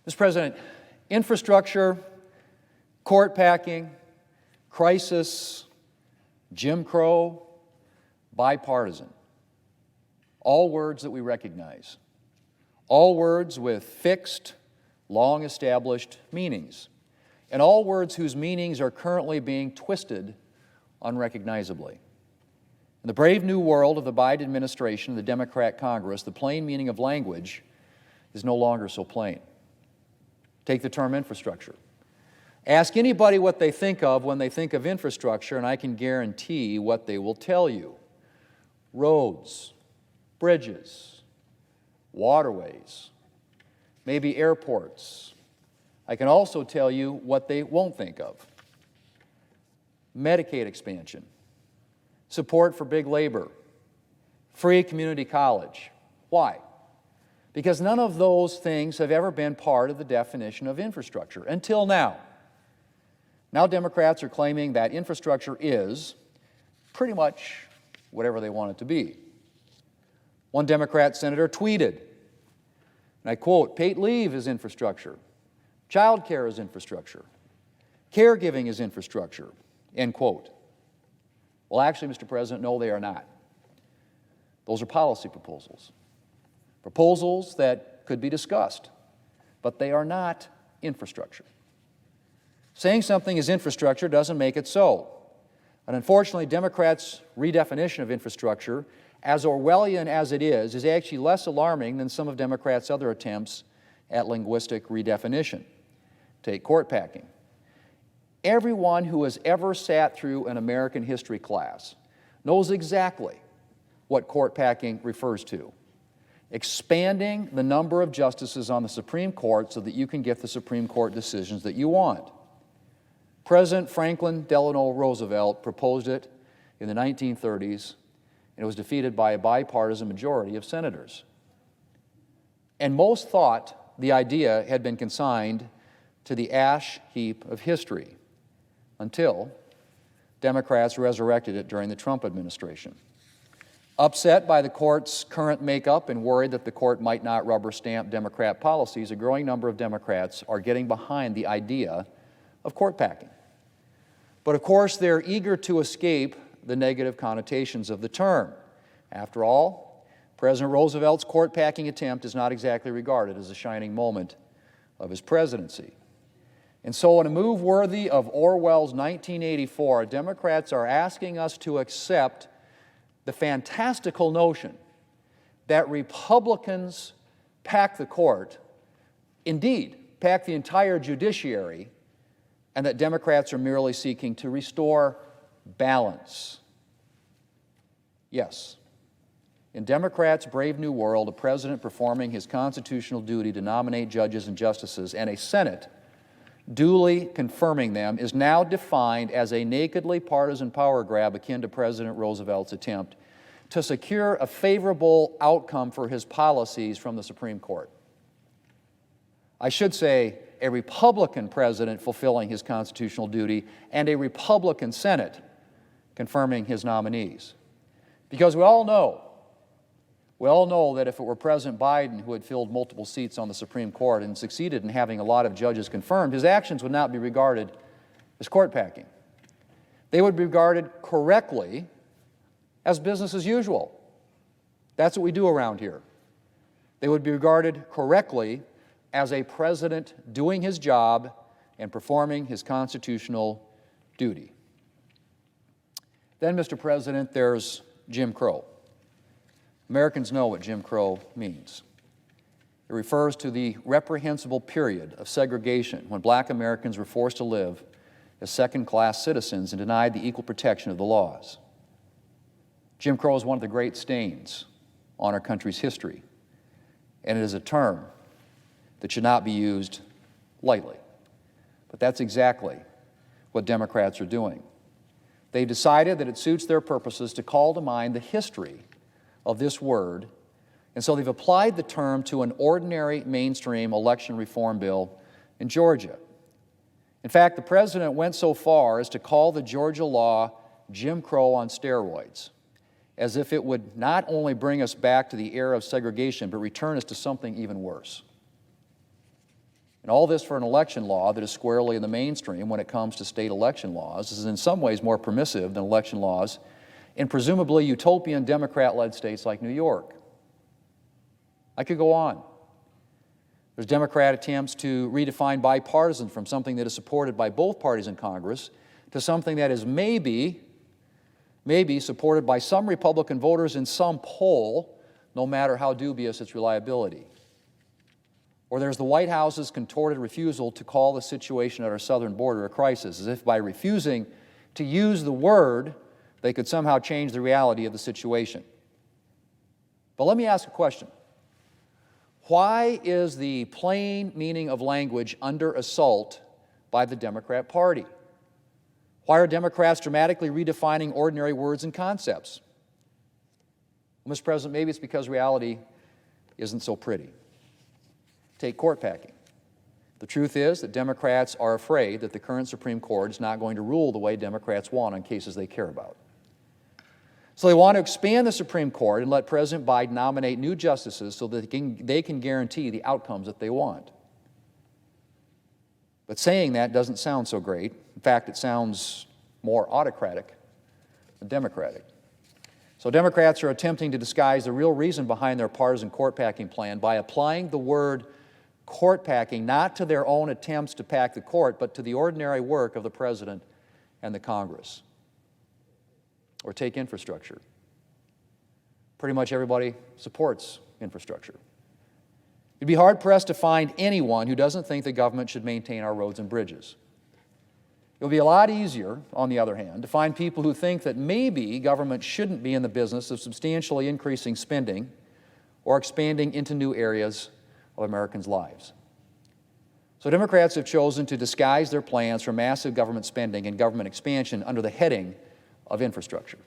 Mr. President, infrastructure, court packing, crisis, Jim Crow, bipartisan. All words that we recognize. All words with fixed, long-established meanings. And all words whose meanings are currently being twisted unrecognizably. In the brave new world of the Biden administration and the Democrat Congress, the plain meaning of language is no longer so plain. Take the term infrastructure. Ask anybody what they think of when they think of infrastructure, and I can guarantee what they will tell you. Roads, bridges, waterways, maybe airports. I can also tell you what they won't think of. Medicaid expansion, support for big labor, free community college. Why? Because none of those things have ever been part of the definition of infrastructure until now. Now Democrats are claiming that infrastructure is pretty much whatever they want it to be. One Democrat senator tweeted, and I quote, "Paid leave is infrastructure. Child care is infrastructure. Caregiving is infrastructure," end quote. Well, actually, Mr. President, no, they are not. Those are policy proposals. Proposals that could be discussed, but they are not infrastructure. Saying something is infrastructure doesn't make it so. And unfortunately, Democrats' redefinition of infrastructure, as Orwellian as it is actually less alarming than some of Democrats' other attempts at linguistic redefinition. Take court packing. Everyone who has ever sat through an American history class knows exactly what court packing refers to. Expanding the number of justices on the Supreme Court so that you can get the Supreme Court decisions that you want. President Franklin Delano Roosevelt proposed it in the 1930s, and it was defeated by a bipartisan majority of senators. And most thought the idea had been consigned to the ash heap of history until Democrats resurrected it during the Trump administration. Upset by the court's current makeup and worried that the court might not rubber stamp Democrat policies, a growing number of Democrats are getting behind the idea of court packing. But of course, they're eager to escape the negative connotations of the term. After all, President Roosevelt's court packing attempt is not exactly regarded as a shining moment of his presidency. And so in a move worthy of Orwell's 1984, Democrats are asking us to accept the fantastical notion that Republicans pack the court, indeed, pack the entire judiciary, and that Democrats are merely seeking to restore balance. Yes, in Democrats' brave new world, a president performing his constitutional duty to nominate judges and justices, and a Senate duly confirming them, is now defined as a nakedly partisan power grab akin to President Roosevelt's attempt to secure a favorable outcome for his policies from the Supreme Court. I should say a Republican president fulfilling his constitutional duty and a Republican Senate confirming his nominees. Because we all know that if it were President Biden who had filled multiple seats on the Supreme Court and succeeded in having a lot of judges confirmed, his actions would not be regarded as court packing. They would be regarded correctly as business as usual. That's what we do around here. They would be regarded correctly as a president doing his job and performing his constitutional duty. Then, Mr. President, there's Jim Crow. Americans know what Jim Crow means. It refers to the reprehensible period of segregation when black Americans were forced to live as second-class citizens and denied the equal protection of the laws. Jim Crow is one of the great stains on our country's history, and it is a term that should not be used lightly. But that's exactly what Democrats are doing. They've decided that it suits their purposes to call to mind the history of this word, and so they've applied the term to an ordinary mainstream election reform bill in Georgia. In fact, the president went so far as to call the Georgia law Jim Crow on steroids, as if it would not only bring us back to the era of segregation, but return us to something even worse. And all this for an election law that is squarely in the mainstream when it comes to state election laws, is in some ways more permissive than election laws in presumably utopian Democrat-led states like New York. I could go on. There's Democrat attempts to redefine bipartisan from something that is supported by both parties in Congress to something that is maybe supported by some Republican voters in some poll, no matter how dubious its reliability. Or there's the White House's contorted refusal to call the situation at our southern border a crisis, as if by refusing to use the word, they could somehow change the reality of the situation. But let me ask a question. Why is the plain meaning of language under assault by the Democrat Party? Why are Democrats dramatically redefining ordinary words and concepts? Well, Mr. President, maybe it's because reality isn't so pretty. Take court packing. The truth is that Democrats are afraid that the current Supreme Court is not going to rule the way Democrats want on cases they care about. So they want to expand the Supreme Court and let President Biden nominate new justices so that they can guarantee the outcomes that they want. But saying that doesn't sound so great. In fact, it sounds more autocratic than democratic. So Democrats are attempting to disguise the real reason behind their partisan court packing plan by applying the word court packing not to their own attempts to pack the court, but to the ordinary work of the President and the Congress. Or take infrastructure. Pretty much everybody supports infrastructure. You'd be hard-pressed to find anyone who doesn't think the government should maintain our roads and bridges. It will be a lot easier, on the other hand, to find people who think that maybe government shouldn't be in the business of substantially increasing spending or expanding into new areas of Americans' lives. So Democrats have chosen to disguise their plans for massive government spending and government expansion under the heading of infrastructure.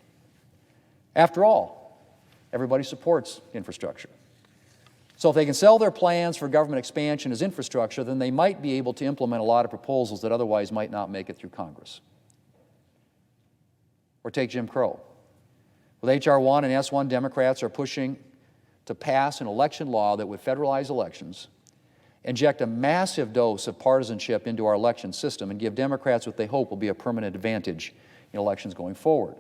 After all, everybody supports infrastructure. So if they can sell their plans for government expansion as infrastructure, then they might be able to implement a lot of proposals that otherwise might not make it through Congress. Or take Jim Crow. With H.R. 1 and S. 1, Democrats are pushing to pass an election law that would federalize elections, inject a massive dose of partisanship into our election system, and give Democrats what they hope will be a permanent advantage in elections going forward.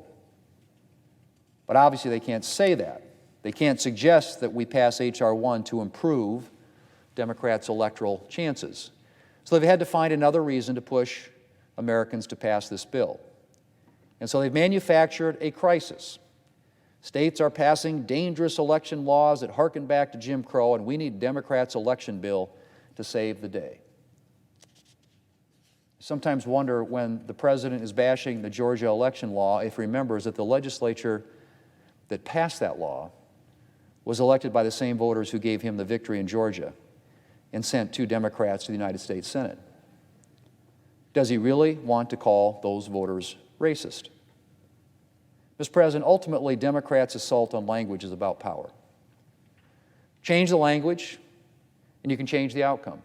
But obviously they can't say that. They can't suggest that we pass H.R. 1 to improve Democrats' electoral chances. So they've had to find another reason to push Americans to pass this bill. And so they've manufactured a crisis. States are passing dangerous election laws that harken back to Jim Crow, and we need Democrats' election bill to save the day. Sometimes wonder when the President is bashing the Georgia election law if he remembers that the legislature that passed that law was elected by the same voters who gave him the victory in Georgia and sent 2 Democrats to the United States Senate. Does he really want to call those voters racist? Mr. President, ultimately, Democrats' assault on language is about power. Change the language, and you can change the outcome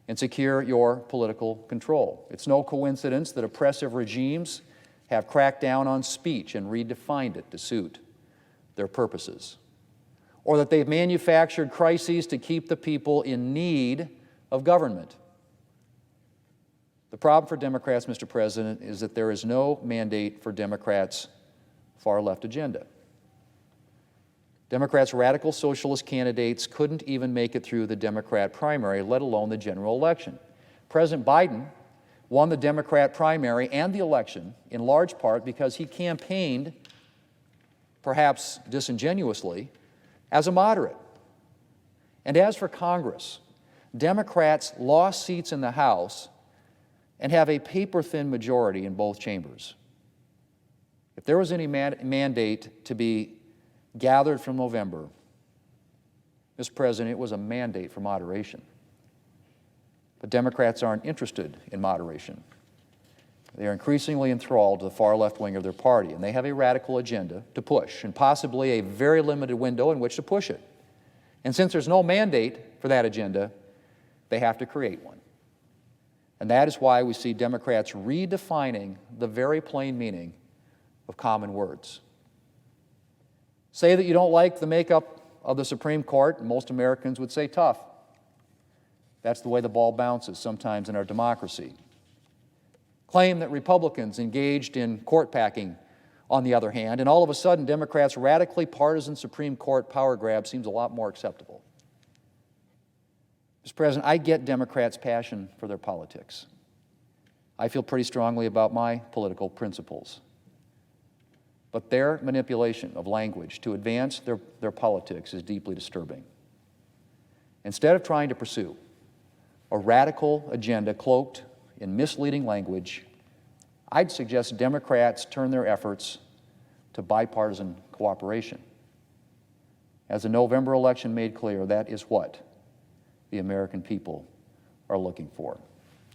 and secure your political control. It's no coincidence that oppressive regimes have cracked down on speech and redefined it to suit their purposes, or that they've manufactured crises to keep the people in need of government. The problem for Democrats, Mr. President, is that there is no mandate for Democrats' far-left agenda. Democrats' radical socialist candidates couldn't even make it through the Democrat primary, let alone the general election. President Biden won the Democrat primary and the election in large part because he campaigned, perhaps disingenuously, as a moderate. And as for Congress, Democrats lost seats in the House and have a paper-thin majority in both chambers. If there was any mandate to be gathered from November, Mr. President, it was a mandate for moderation. But Democrats aren't interested in moderation. They are increasingly enthralled to the far left wing of their party, and they have a radical agenda to push, and possibly a very limited window in which to push it. And since there's no mandate for that agenda, they have to create one. And that is why we see Democrats redefining the very plain meaning of common words. Say that you don't like the makeup of the Supreme Court, and most Americans would say tough. That's the way the ball bounces sometimes in our democracy. Claim that Republicans engaged in court packing, on the other hand, and all of a sudden Democrats' radically partisan Supreme Court power grab seems a lot more acceptable. Mr. President, I get Democrats' passion for their politics. I feel pretty strongly about my political principles. But their manipulation of language to advance their politics is deeply disturbing. Instead of trying to pursue a radical agenda cloaked in misleading language, I'd suggest Democrats turn their efforts to bipartisan cooperation. As the November election made clear, that is what the American people are looking for.